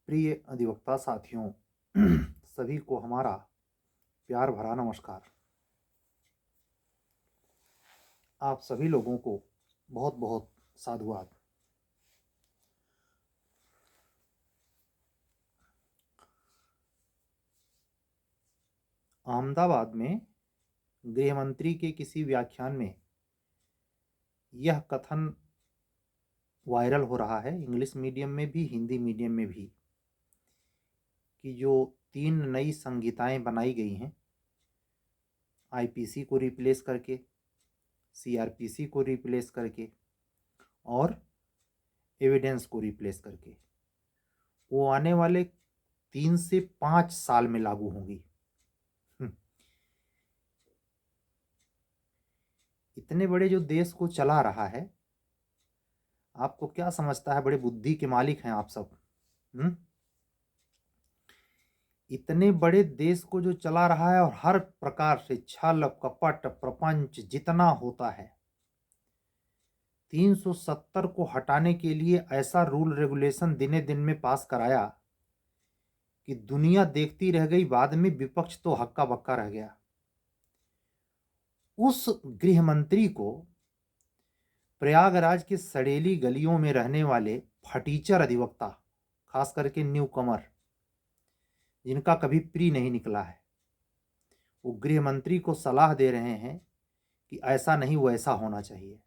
प्रिय अधिवक्ता साथियों, सभी को हमारा प्यार भरा नमस्कार। आप सभी लोगों को बहुत बहुत साधुवाद। अहमदाबाद में गृह मंत्री के किसी व्याख्यान में यह कथन वायरल हो रहा है, इंग्लिश मीडियम में भी हिंदी मीडियम में भी, कि जो 3 नई संहिताएं बनाई गई हैं, आईपीसी को रिप्लेस करके, सीआरपीसी को रिप्लेस करके और एविडेंस को रिप्लेस करके, वो आने वाले 3 से 5 साल में लागू होंगी। इतने बड़े जो देश को चला रहा है, आपको क्या समझता है, बड़े बुद्धि के मालिक हैं आप सब। इतने बड़े देश को जो चला रहा है और हर प्रकार से छल कपट प्रपंच जितना होता है, 370 को हटाने के लिए ऐसा रूल रेगुलेशन दिने दिन में पास कराया कि दुनिया देखती रह गई। बाद में विपक्ष तो हक्का बक्का रह गया। उस गृह मंत्री को प्रयागराज की सड़ेली गलियों में रहने वाले फटीचर अधिवक्ता, खास करके न्यू कमर, जिनका कभी प्री नहीं निकला है, वो गृह मंत्री को सलाह दे रहे हैं कि ऐसा नहीं वैसा होना चाहिए।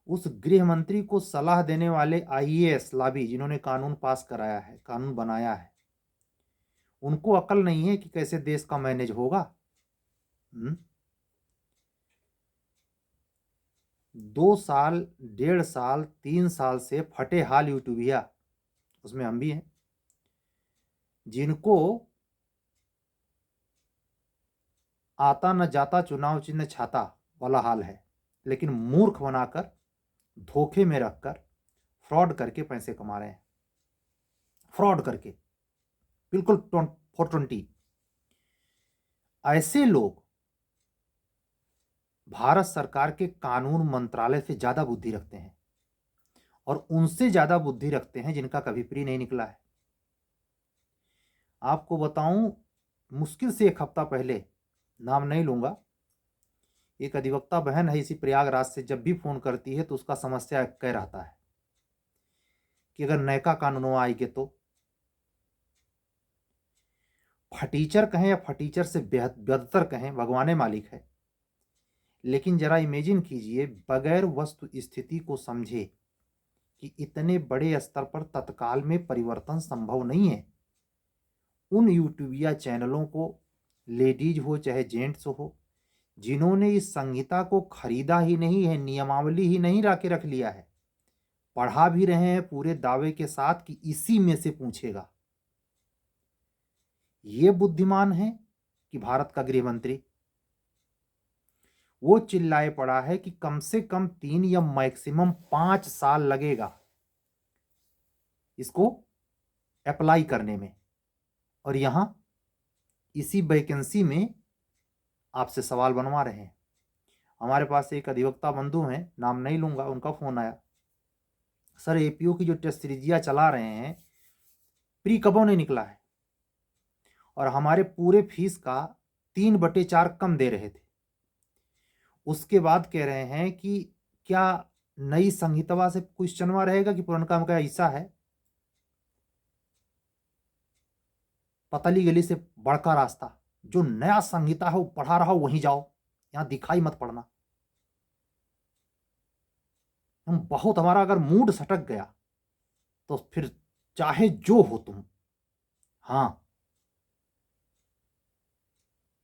उस गृह मंत्री को सलाह देने वाले आईएएस लाभी, जिन्होंने कानून पास कराया है, कानून बनाया है, उनको अकल नहीं है कि कैसे देश का मैनेज होगा। 2 साल 1.5 साल 3 साल से फटे हाल यूट्यूबिया, उसमें हम भी हैं, जिनको आता न जाता चुनाव चिन्ह छाता वाला हाल है, लेकिन मूर्ख बनाकर धोखे में रखकर फ्रॉड करके पैसे कमा रहे हैं। फ्रॉड करके बिल्कुल 420। ऐसे लोग भारत सरकार के कानून मंत्रालय से ज्यादा बुद्धि रखते हैं और उनसे ज्यादा बुद्धि रखते हैं जिनका कभी प्री नहीं निकला है। आपको बताऊं, मुश्किल से 1 हफ्ता पहले, नाम नहीं लूंगा, एक अधिवक्ता बहन है इसी प्रयागराज से, जब भी फोन करती है तो उसका समस्या कह रहता है कि अगर नयका कानूनों आएंगे तो, फटीचर कहें या फटीचर से बेहतर कहें, भगवाने मालिक है। लेकिन जरा इमेजिन कीजिए, बगैर वस्तु स्थिति को समझे कि इतने बड़े स्तर पर तत्काल में परिवर्तन संभव नहीं है। उन यूट्यूबिया चैनलों को, लेडीज हो चाहे जेंट्स हो, जिन्होंने इस संहिता को खरीदा ही नहीं है, नियमावली ही नहीं लाके रख लिया है, पढ़ा भी रहे हैं पूरे दावे के साथ कि इसी में से पूछेगा, ये बुद्धिमान है कि भारत का गृह मंत्री? वो चिल्लाए पड़ा है कि कम से कम 3 या मैक्सिमम 5 साल लगेगा इसको अप्लाई करने में। और यहां इसी वैकेंसी में आपसे सवाल बनवा रहे हैं। हमारे पास एक अधिवक्ता बंधु हैं, नाम नहीं लूंगा, उनका फोन आया, सर एपीओ की जो टेस्ट सीरीजिया चला रहे हैं, प्री कबो नहीं निकला है और हमारे पूरे फीस का 3/4 कम दे रहे थे। उसके बाद कह रहे हैं कि क्या नई संहिता से क्वेश्चनवा रहेगा कि पुरनका का ऐसा है। पतली गली से बड़का रास्ता, जो नया संहिता है वो पढ़ा रहा हो वहीं जाओ, यहां दिखाई मत पड़ना। हम बहुत, हमारा अगर मूड सटक गया तो फिर चाहे जो हो तुम। हाँ,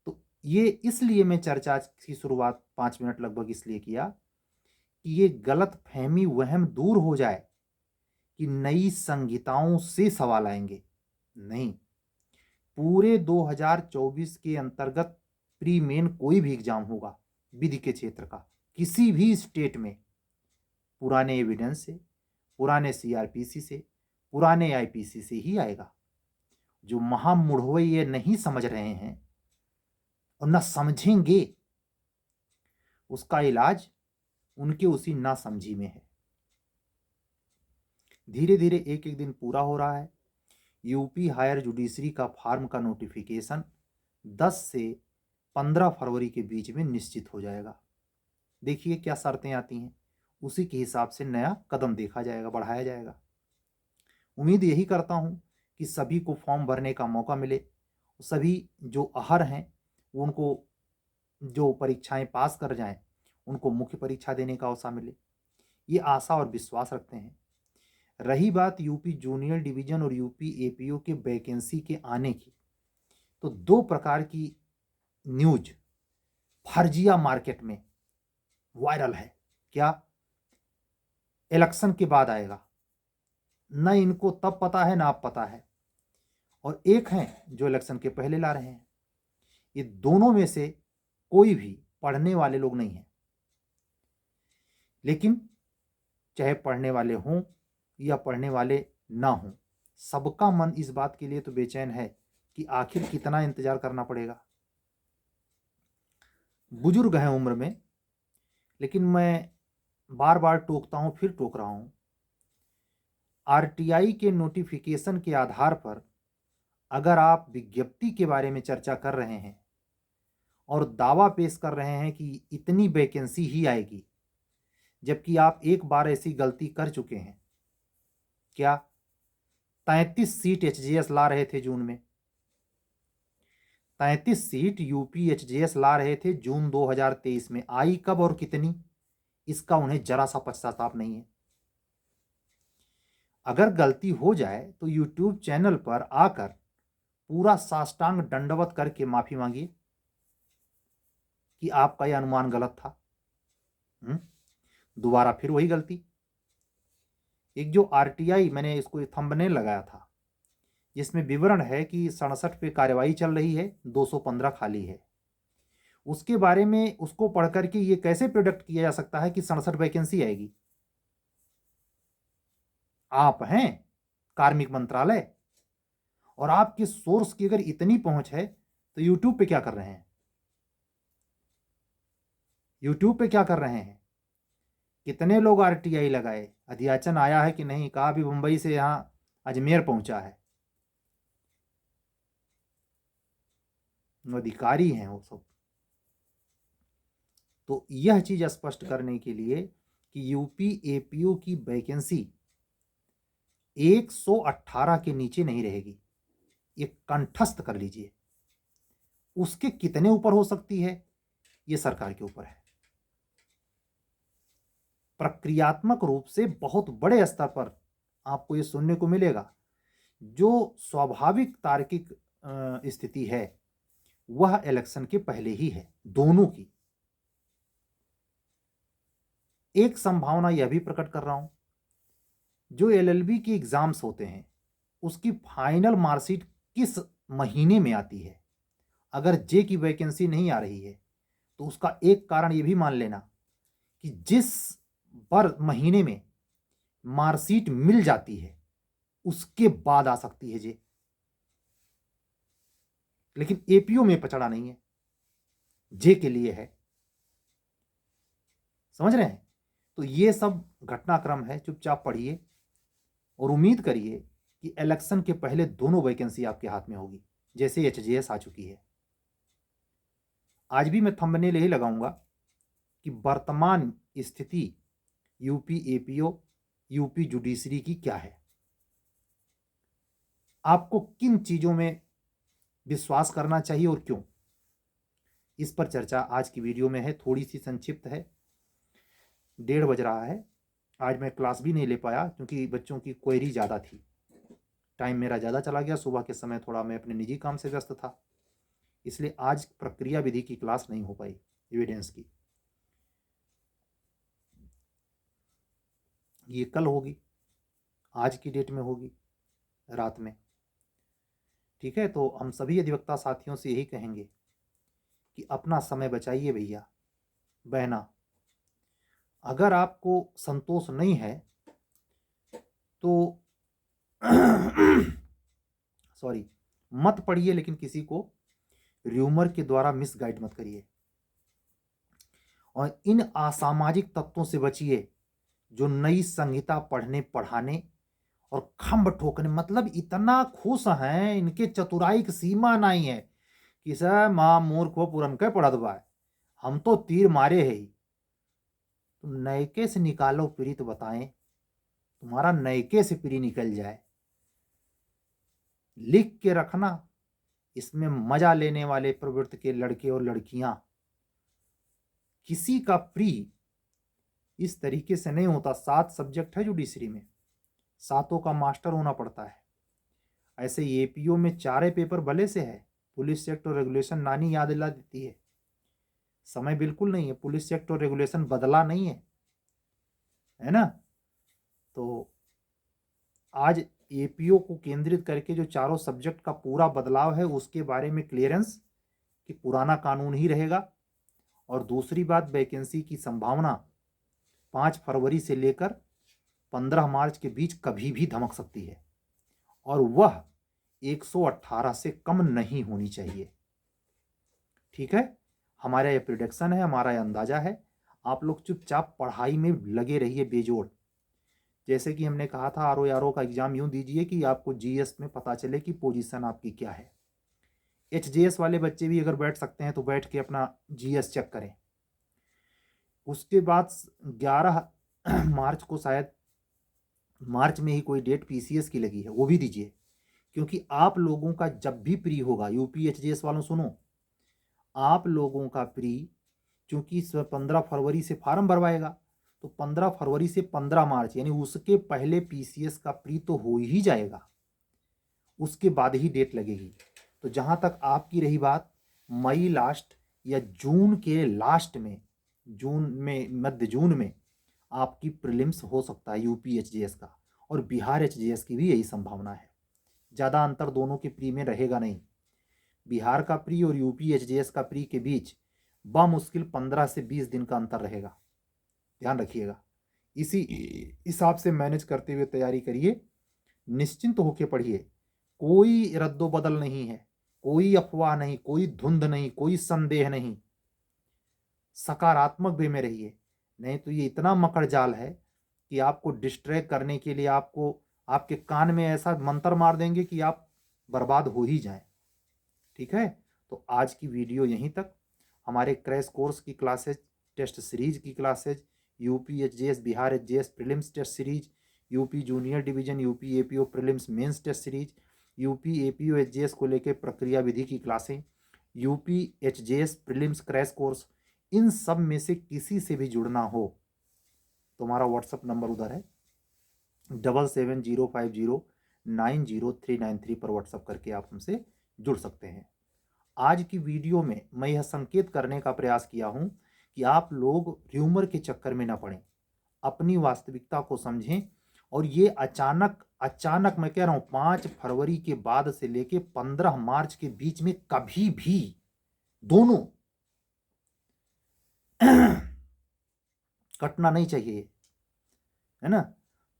तो ये इसलिए मैं चर्चा की शुरुआत 5 मिनट लगभग इसलिए किया कि ये गलत फहमी वहम दूर हो जाए कि नई संहिताओं से सवाल आएंगे। नहीं, पूरे 2024 के अंतर्गत प्री मेन कोई भी एग्जाम होगा विधि के क्षेत्र का, किसी भी स्टेट में, पुराने एविडेंस से, पुराने सीआरपीसी से, पुराने आईपीसी से ही आएगा। जो महामूढ़ ये नहीं समझ रहे हैं और न समझेंगे, उसका इलाज उनके उसी ना समझी में है। धीरे धीरे एक एक दिन पूरा हो रहा है। यूपी हायर जुडिशरी का फॉर्म का नोटिफिकेशन 10 से 15 फरवरी के बीच में निश्चित हो जाएगा। देखिए क्या शर्तें आती हैं, उसी के हिसाब से नया कदम देखा जाएगा, बढ़ाया जाएगा। उम्मीद यही करता हूं कि सभी को फॉर्म भरने का मौका मिले, सभी जो अहर हैं उनको जो परीक्षाएं पास कर जाएं उनको मुख्य परीक्षा देने का अवसर मिले, ये आशा और विश्वास रखते हैं। रही बात यूपी जूनियर डिवीजन और यूपी एपीओ के वैकेंसी के आने की, तो दो प्रकार की न्यूज फर्जिया मार्केट में वायरल है। क्या? इलेक्शन के बाद आएगा, न इनको तब पता है ना अब पता है, और एक हैं जो इलेक्शन के पहले ला रहे हैं। ये दोनों में से कोई भी पढ़ने वाले लोग नहीं हैं। लेकिन चाहे पढ़ने वाले हों या पढ़ने वाले ना हों, सबका मन इस बात के लिए तो बेचैन है कि आखिर कितना इंतजार करना पड़ेगा। बुजुर्ग हैं उम्र में, लेकिन मैं बार बार टोकता हूं, फिर टोक रहा हूं। आरटीआई के नोटिफिकेशन के आधार पर अगर आप विज्ञप्ति के बारे में चर्चा कर रहे हैं और दावा पेश कर रहे हैं कि इतनी वैकेंसी ही आएगी, जबकि आप एक बार ऐसी गलती कर चुके हैं। क्या? 33 सीट एचजेएस ला रहे थे जून में, 33 सीट यूपी एचजेएस ला रहे थे जून 2023 में। आई कब और कितनी, इसका उन्हें जरा सा पश्चाताप नहीं है। अगर गलती हो जाए तो यूट्यूब चैनल पर आकर पूरा साष्टांग दंडवत करके माफी मांगिए कि आपका यह अनुमान गलत था। दोबारा फिर वही गलती। एक जो आरटीआई, मैंने इसको थंबनेल लगाया था जिसमें विवरण है कि 67 पे कार्यवाही चल रही है, 215 खाली है। उसके बारे में उसको पढ़ करके ये कैसे प्रोडक्ट किया जा सकता है कि 67 वैकेंसी आएगी? आप हैं कार्मिक मंत्रालय, और आपके सोर्स की अगर इतनी पहुंच है तो यूट्यूब पे क्या कर रहे हैं? यूट्यूब पे क्या कर रहे हैं? कितने लोग आरटीआई लगाए? अध्याचन आया है कि नहीं? कहा भी मुंबई से यहां अजमेर पहुंचा है। अधिकारी हैं वो सब। तो यह चीज स्पष्ट करने के लिए कि यूपी एपीओ की वैकेंसी 118 के नीचे नहीं रहेगी, ये कंठस्थ कर लीजिए। उसके कितने ऊपर हो सकती है, ये सरकार के ऊपर है। प्रक्रियात्मक रूप से बहुत बड़े स्तर पर आपको ये सुनने को मिलेगा। जो स्वाभाविक तार्किक स्थिति है वह इलेक्शन के पहले ही है, दोनों की। एक संभावना यह भी प्रकट कर रहा हूं, जो एलएलबी के एग्जाम्स होते हैं उसकी फाइनल मार्कशीट किस महीने में आती है। अगर जे की वैकेंसी नहीं आ रही है तो उसका एक कारण यह भी मान लेना कि जिस पर महीने में मार्कशीट मिल जाती है उसके बाद आ सकती है जे। लेकिन एपीओ में पचड़ा नहीं है, जे के लिए है। समझ रहे हैं? तो ये सब घटनाक्रम है, चुपचाप पढ़िए और उम्मीद करिए कि इलेक्शन के पहले दोनों वैकेंसी आपके हाथ में होगी, जैसे एचजेएस आ चुकी है। आज भी मैं थंबनेल यही लगाऊंगा कि वर्तमान स्थिति यूपी एपीओ, यूपी जुडिशरी की क्या है, आपको किन चीजों में विश्वास करना चाहिए और क्यों, इस पर चर्चा आज की वीडियो में है। थोड़ी सी संक्षिप्त है, 1:30 बज रहा है। आज मैं क्लास भी नहीं ले पाया क्योंकि बच्चों की क्वेरी ज़्यादा थी, टाइम मेरा ज़्यादा चला गया। सुबह के समय थोड़ा मैं अपने निजी काम से व्यस्त था, इसलिए आज प्रक्रिया विधि की क्लास नहीं हो पाई, एविडेंस की। ये कल होगी, आज की डेट में होगी, रात में। ठीक है, तो हम सभी अधिवक्ता साथियों से यही कहेंगे कि अपना समय बचाइए भैया बहना। अगर आपको संतोष नहीं है तो सॉरी, मत पढ़िए, लेकिन किसी को र्यूमर के द्वारा मिसगाइड मत करिए। और इन असामाजिक तत्वों से बचिए जो नई संहिता पढ़ने पढ़ाने और खम्ब ठोकने, मतलब इतना खुश हैं, इनके चतुराई की सीमा नहीं है कि सर माँ मूर्ख हो पुरन के पढ़त बा, हम तो तीर मारे है ही। तुम नयके से निकालो प्री तो बताएं, तुम्हारा नयके से प्री निकल जाए। लिख के रखना, इसमें मजा लेने वाले प्रवृत्ति के लड़के और लड़कियां, किसी का प्री इस तरीके से नहीं होता। 7 सब्जेक्ट है जुडिशरी में, 7 का मास्टर होना पड़ता है। ऐसे एपीओ में 4 पेपर भले से है। पुलिस एक्ट और रेगुलेशन नानी याद दिला देती है, समय बिल्कुल नहीं है। पुलिस एक्ट और रेगुलेशन बदला नहीं है ना। तो आज एपीओ को केंद्रित करके जो 4 सब्जेक्ट का पूरा बदलाव है उसके बारे में क्लियरेंस कि पुराना कानून ही रहेगा। और दूसरी बात, वैकेंसी की संभावना 5 फरवरी से लेकर 15 मार्च के बीच कभी भी धमक सकती है, और वह 118 से कम नहीं होनी चाहिए। ठीक है, हमारा ये प्रिडिक्शन है, हमारा ये अंदाजा है। आप लोग चुपचाप पढ़ाई में लगे रहिए बेजोड़। जैसे कि हमने कहा था, आरओ का एग्जाम यूं दीजिए कि आपको जीएस में पता चले कि पोजीशन आपकी क्या है। एचजेएस वाले बच्चे भी अगर बैठ सकते हैं तो बैठ के अपना जीएस चेक करें। उसके बाद 11 मार्च को शायद, मार्च में ही कोई डेट पीसीएस की लगी है, वो भी दीजिए। क्योंकि आप लोगों का जब भी प्री होगा, यूपी एचजेएस वालों सुनो, आप लोगों का प्री चूंकि 15 फरवरी से फार्म भरवाएगा, तो 15 फरवरी से 15 मार्च यानी उसके पहले पीसीएस का प्री तो हो ही जाएगा, उसके बाद ही डेट लगेगी। तो जहां तक आपकी रही बात, मई लास्ट या जून के लास्ट में, जून में, मध्य जून में आपकी प्रीलिम्स हो सकता है यूपी एचजेएस का, और बिहार एचजेएस की भी यही संभावना है। ज़्यादा अंतर दोनों के प्री में रहेगा नहीं। बिहार का प्री और यूपी एचजेएस का प्री के बीच बामुश्किल 15 से 20 दिन का अंतर रहेगा, ध्यान रखिएगा। इसी हिसाब से मैनेज करते हुए तैयारी करिए, निश्चिंत होकर पढ़िए। कोई रद्दोबदल नहीं है, कोई अफवाह नहीं, कोई धुंध नहीं, कोई संदेह नहीं। सकारात्मक वे में रहिए, नहीं तो ये इतना मकड़ जाल है कि आपको डिस्ट्रैक्ट करने के लिए आपको आपके कान में ऐसा मंत्र मार देंगे कि आप बर्बाद हो ही जाएं। ठीक है, तो आज की वीडियो यहीं तक। हमारे क्रैश कोर्स की क्लासेज, टेस्ट सीरीज की classes, UP HJS, Bihar HJS prelims test series, UP junior division, UP APO prelims mains test series, UP APO HJS को लेकर प्रक्रिया विधि की क्लासें, UP HJS prelims crash course, इन सब में से किसी से भी जुड़ना हो तो हमारा व्हाट्सअप नंबर उधर है, 7705090393 पर व्हाट्सअप करके आप हमसे जुड़ सकते हैं। आज की वीडियो में मैं यह संकेत करने का प्रयास किया हूं कि आप लोग र्यूमर के चक्कर में ना पड़ें, अपनी वास्तविकता को समझें। और ये अचानक मैं कह रहा हूं 5 फरवरी के बाद से लेके 15 मार्च के बीच में कभी भी दोनों कटना नहीं चाहिए, है ना।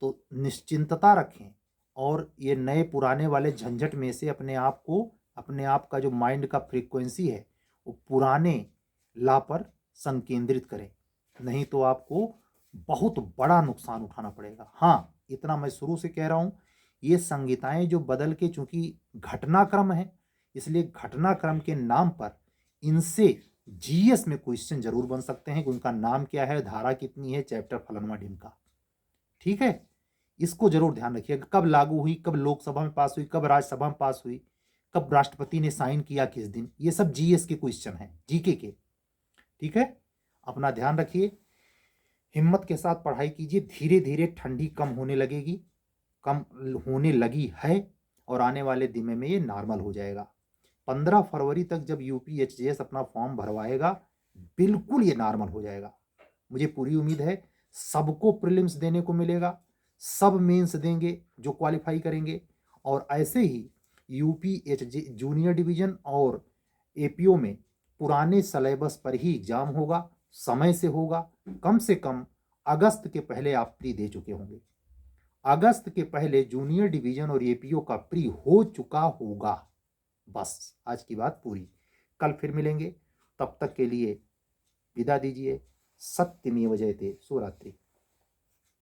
तो निश्चिंतता रखें और ये नए पुराने वाले झंझट में से अपने आप का जो माइंड का फ्रीक्वेंसी है वो पुराने ला पर संकेंद्रित करें, नहीं तो आपको बहुत बड़ा नुकसान उठाना पड़ेगा। हाँ, इतना मैं शुरू से कह रहा हूं, ये संहिताएं जो बदल के, चूंकि घटनाक्रम है इसलिए घटनाक्रम के नाम पर इनसे जीएस में क्वेश्चन जरूर बन सकते हैं कि उनका नाम क्या है, धारा कितनी है, चैप्टर फलनवा ढिमका। ठीक है, इसको जरूर ध्यान रखिएगा। कब लागू हुई, कब लोकसभा में पास हुई, कब राज्यसभा में पास हुई, कब राष्ट्रपति ने साइन किया किस दिन, ये सब जीएस के क्वेश्चन हैं, जीके के। ठीक है, अपना ध्यान रखिए, हिम्मत के साथ पढ़ाई कीजिए। धीरे धीरे ठंडी कम होने लगेगी, कम होने लगी है, और आने वाले दिन में ये नॉर्मल हो जाएगा। 15 फरवरी तक जब यूपी एचजेएस अपना फॉर्म भरवाएगा, बिल्कुल ये नॉर्मल हो जाएगा। मुझे पूरी उम्मीद है सबको प्रीलिम्स देने को मिलेगा, सब मेंस देंगे जो क्वालिफाई करेंगे, और ऐसे ही यूपी एचजे जूनियर डिवीजन और एपीओ में पुराने सिलेबस पर ही एग्जाम होगा, समय से होगा। कम से कम अगस्त के पहले आप प्री दे चुके होंगे, अगस्त के पहले जूनियर डिवीजन और एपीओ का प्री हो चुका होगा। बस आज की बात पूरी, कल फिर मिलेंगे, तब तक के लिए विदा दीजिए। सत्यमेव जयते। शुभ रात्रि।